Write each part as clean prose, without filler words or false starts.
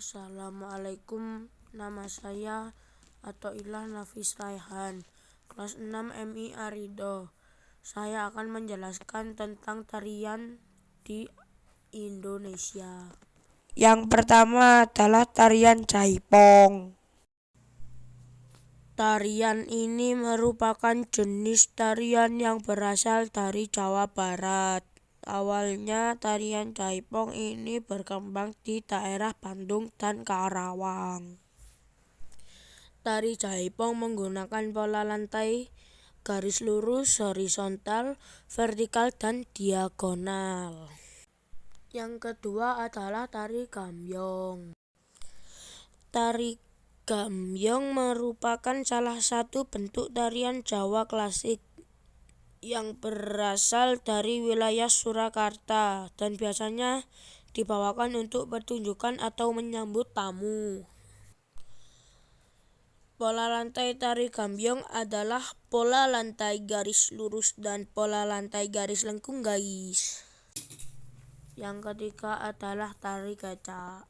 Assalamualaikum, nama saya Athoillah Nafis Raihan, kelas 6 MI Arido. Saya akan menjelaskan tentang tarian di Indonesia. Yang pertama adalah tarian Jaipong. Tarian ini merupakan jenis tarian yang berasal dari Jawa Barat. Awalnya tarian Jaipong ini berkembang di daerah Bandung dan Karawang. Tari Jaipong menggunakan pola lantai, garis lurus, horizontal, vertikal, dan diagonal. Yang kedua adalah tari Gambyong. Tari Gambyong merupakan salah satu bentuk tarian Jawa klasik yang berasal dari wilayah Surakarta dan biasanya dibawakan untuk pertunjukan atau menyambut tamu. Pola lantai tari Gambyong adalah pola lantai garis lurus dan pola lantai garis lengkung, guys. Yang ketiga adalah tari kecak.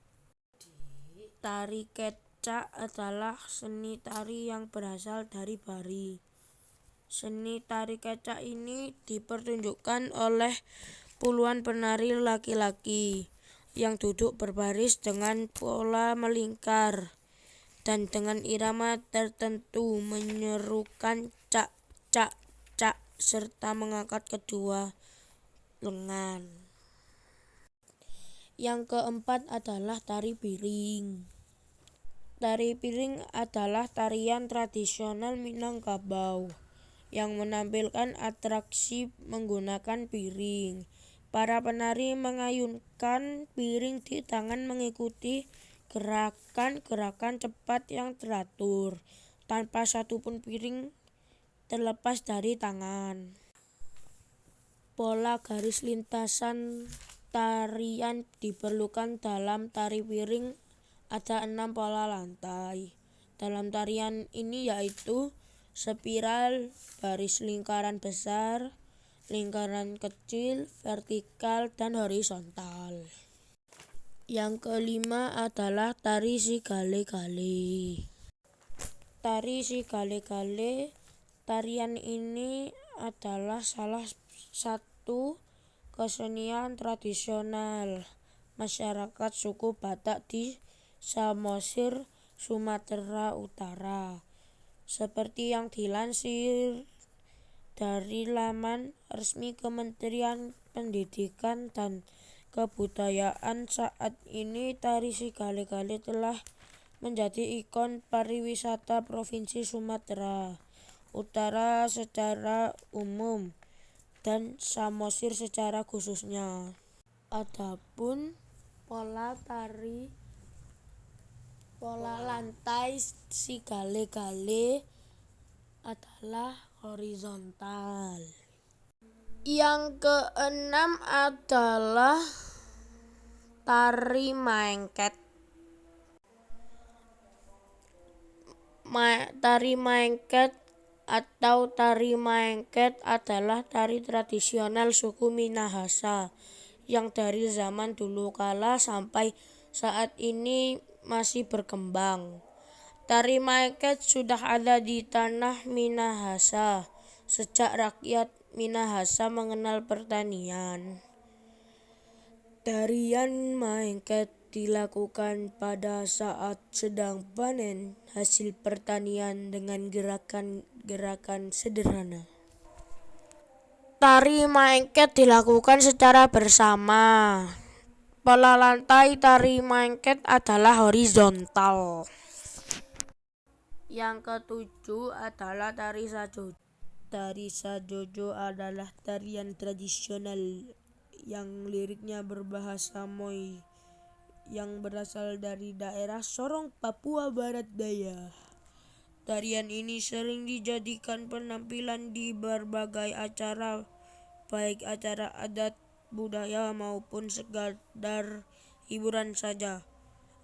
Tari kecak adalah seni tari yang berasal dari Bari. Seni tari kecak ini dipertunjukkan oleh puluhan penari laki-laki yang duduk berbaris dengan pola melingkar dan dengan irama tertentu menyerukan cak cak cak serta mengangkat kedua lengan. Yang keempat adalah tari piring. Tari piring adalah tarian tradisional Minangkabau yang menampilkan atraksi menggunakan piring. Para penari mengayunkan piring di tangan mengikuti gerakan-gerakan cepat yang teratur, tanpa satupun piring terlepas dari tangan. Pola garis lintasan tarian diperlukan dalam tari piring. Ada 6 pola lantai dalam tarian ini, yaitu spiral, baris lingkaran besar, lingkaran kecil, vertikal, dan horizontal. Yang kelima adalah tari Sigale-gale. Tari Sigale-gale, tarian ini adalah salah satu kesenian tradisional masyarakat suku Batak di Samosir, Sumatera Utara. Seperti yang dilansir dari laman resmi Kementerian Pendidikan dan Kebudayaan, saat ini tari Sigale-gale telah menjadi ikon pariwisata Provinsi Sumatera Utara secara umum dan Samosir secara khususnya. Adapun pola lantai Sigale-gale adalah horizontal. Yang keenam adalah tari Maengket. Tari Maengket atau tari Maengket adalah tari tradisional suku Minahasa yang dari zaman dulu kala sampai saat ini masih berkembang. Tari Maengket sudah ada di tanah Minahasa sejak rakyat Minahasa mengenal pertanian. Tarian Maengket dilakukan pada saat sedang panen hasil pertanian dengan gerakan-gerakan sederhana. Tari Maengket dilakukan secara bersama. Pola lantai tari Maengket adalah horizontal. Yang ketujuh adalah tari Sajojo. Tari Sajojo adalah tarian tradisional yang liriknya berbahasa Moy yang berasal dari daerah Sorong, Papua Barat Daya. Tarian ini sering dijadikan penampilan di berbagai acara, baik acara adat budaya maupun sekadar hiburan saja.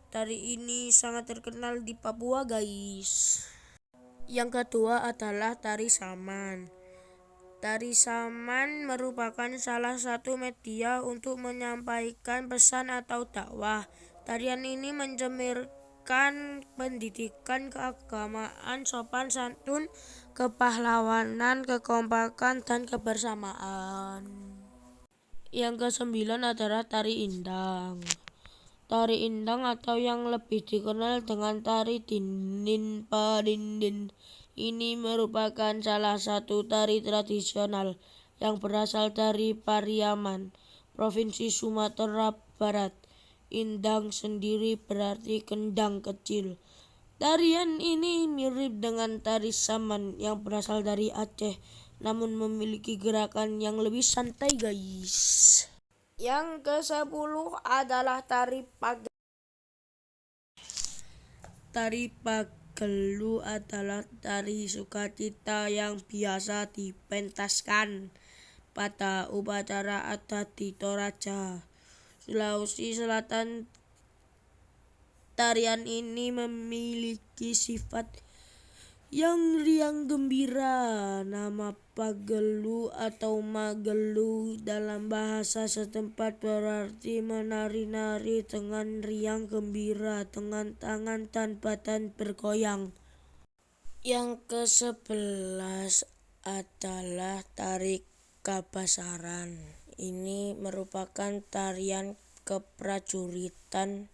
Tari ini sangat terkenal di Papua, guys. Yang kedua adalah tari Saman. Tari Saman merupakan salah satu media untuk menyampaikan pesan atau dakwah. Tarian ini mencerminkan pendidikan keagamaan, sopan santun, kepahlawanan, kekompakan, dan kebersamaan. Yang kesembilan adalah tari indang. Tari indang atau yang lebih dikenal dengan tari dindin padindin ini merupakan salah satu tari tradisional yang berasal dari Pariaman, Provinsi Sumatera Barat. Indang sendiri berarti kendang kecil. Tarian ini mirip dengan tari saman yang berasal dari Aceh, namun memiliki gerakan yang lebih santai, guys. Yang ke-10 adalah tari pagelu. Tari pagelu adalah tari sukacita yang biasa dipentaskan pada upacara adat di Toraja, Sulawesi Selatan. Tarian ini memiliki sifat yang riang gembira. Nama pagelu atau magelu dalam bahasa setempat berarti menari-nari dengan riang gembira dengan tangan dan badan bergoyang. Yang ke-11 adalah tari kabasaran. Ini merupakan tarian keprajuritan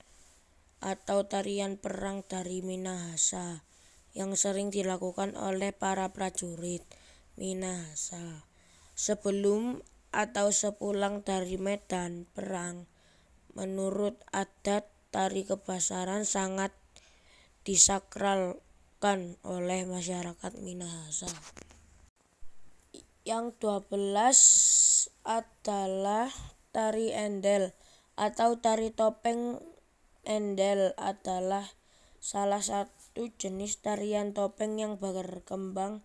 atau tarian perang dari Minahasa yang sering dilakukan oleh para prajurit Minahasa sebelum atau sepulang dari medan perang. Menurut adat, tari kabasaran sangat disakralkan oleh masyarakat Minahasa. Yang 12 adalah tari endel atau tari topeng. Endel adalah salah satu jenis tarian topeng yang berkembang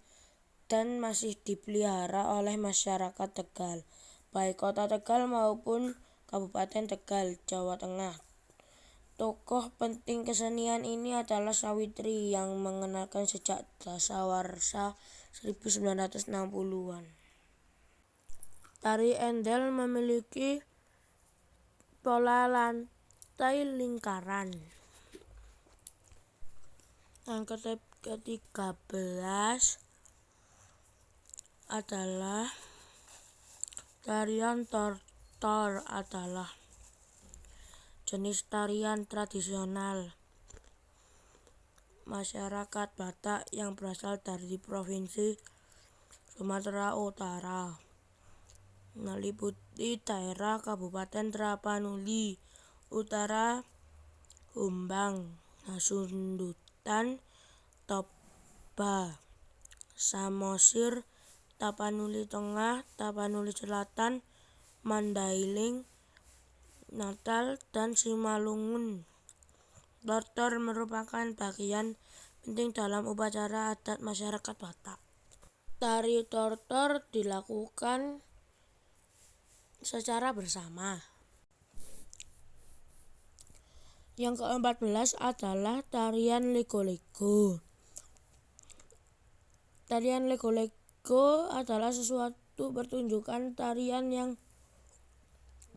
dan masih dipelihara oleh masyarakat Tegal, baik Kota Tegal maupun Kabupaten Tegal, Jawa Tengah. Tokoh penting kesenian ini adalah Sawitri yang mengenalkan sejak dasawarsa 1960-an. Tari endel memiliki pola lantai lingkaran. Yang ke-13 adalah tarian tortor. Adalah jenis tarian tradisional masyarakat Batak yang berasal dari Provinsi Sumatera Utara, meliputi daerah Kabupaten Tapanuli Utara, Humbang, Sundutan, Toba, Samosir, Tapanuli Tengah, Tapanuli Selatan, Mandailing, Natal, dan Simalungun. Tortor merupakan bagian penting dalam upacara adat masyarakat Batak. Tari tortor dilakukan secara bersama. Yang ke-14 adalah tarian lego-lego. Tarian lego-lego adalah suatu pertunjukan tarian yang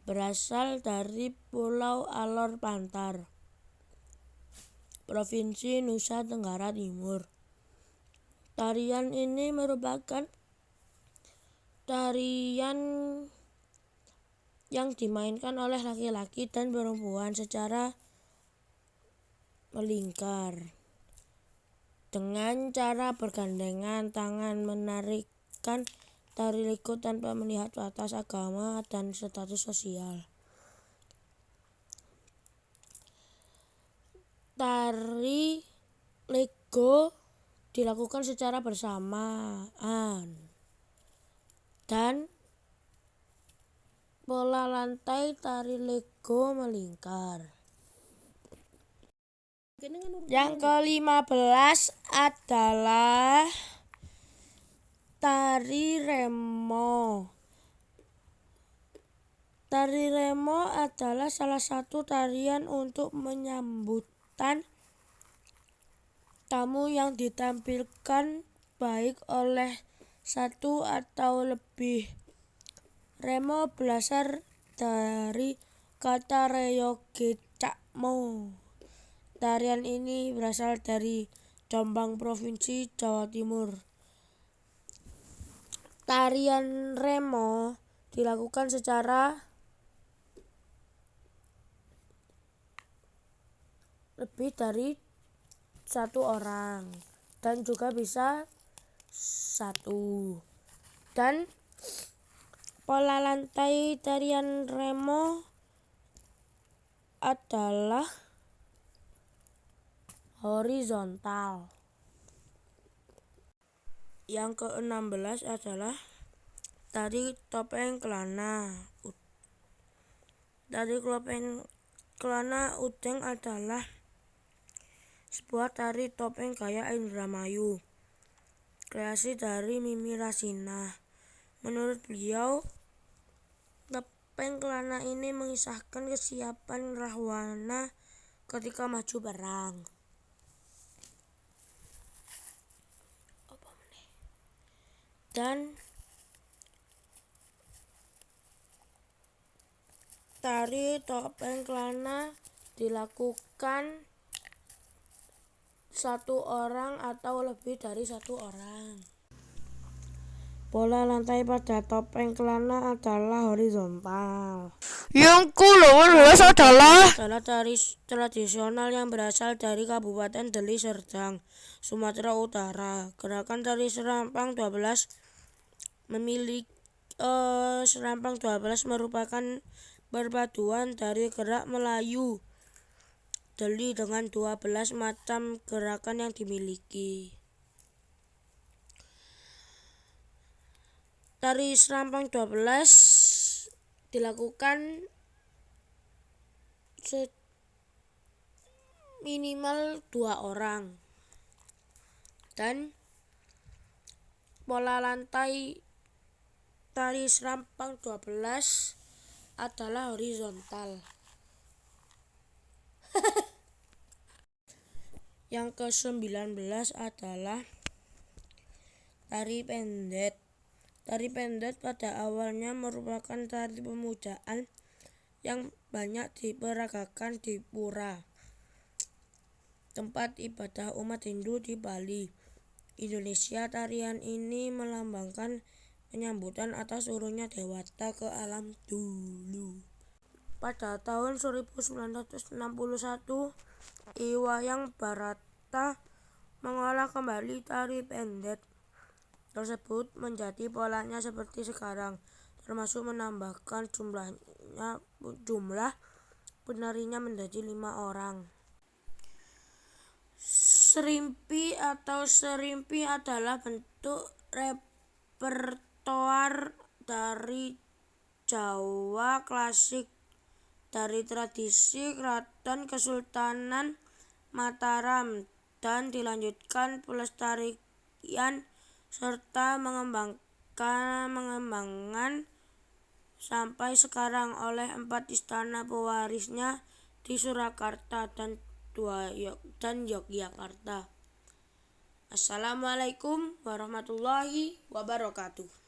berasal dari Pulau Alor Pantar, Provinsi Nusa Tenggara Timur. Tarian ini merupakan tarian yang dimainkan oleh laki-laki dan perempuan secara melingkar dengan cara bergandengan tangan, menarikan tari lego tanpa melihat batas agama dan status sosial. Tari lego dilakukan secara bersamaan dan pola lantai tari lego melingkar. Yang ke-15 adalah tari remo. Tari remo adalah salah satu tarian untuk menyambutan tamu yang ditampilkan baik oleh satu atau lebih. Remo berasal dari kata reo gecak Remo. Tarian ini berasal dari Jombang, Provinsi Jawa Timur. Tarian remo dilakukan secara lebih dari satu orang dan juga bisa satu. Dan pola lantai tarian remo adalah horizontal. Yang ke-16 adalah tari topeng kelana. Tari topeng kelana udeng adalah sebuah tari topeng gaya Indramayu, kreasi dari Mimi Rasina. Menurut beliau, topeng kelana ini mengisahkan kesiapan Rahwana ketika maju perang. Dan tari topeng kelana dilakukan satu orang atau lebih dari satu orang. Pola lantai pada topeng kelana adalah horizontal. Yang ke-18 adalah tari tradisional yang berasal dari Kabupaten Deli Serdang, Sumatera Utara. Gerakan tari serampang 12 merupakan perpaduan dari gerak Melayu Deli dengan 12 macam gerakan yang dimiliki. Tari serampang 12 dilakukan minimal 2 orang. Dan pola lantai tari serampang 12 adalah horizontal. Yang ke-19 adalah tari pendet. Tari pendet pada awalnya merupakan tari pemujaan yang banyak diperagakan di pura, tempat ibadah umat Hindu di Bali, Indonesia. Tarian ini melambangkan penyambutan atas turunnya dewata ke alam dulu. Pada tahun 1961, I Wayang Barata mengolah kembali tari pendet tersebut menjadi polanya seperti sekarang, termasuk menambahkan jumlah penarinya menjadi 5 orang. Serimpi atau serimpi adalah bentuk repertoar dari Jawa klasik dari tradisi Keraton Kesultanan Mataram dan dilanjutkan pelestarian serta mengembangkan sampai sekarang oleh 4 istana pewarisnya di Surakarta dan Yogyakarta. Assalamualaikum warahmatullahi wabarakatuh.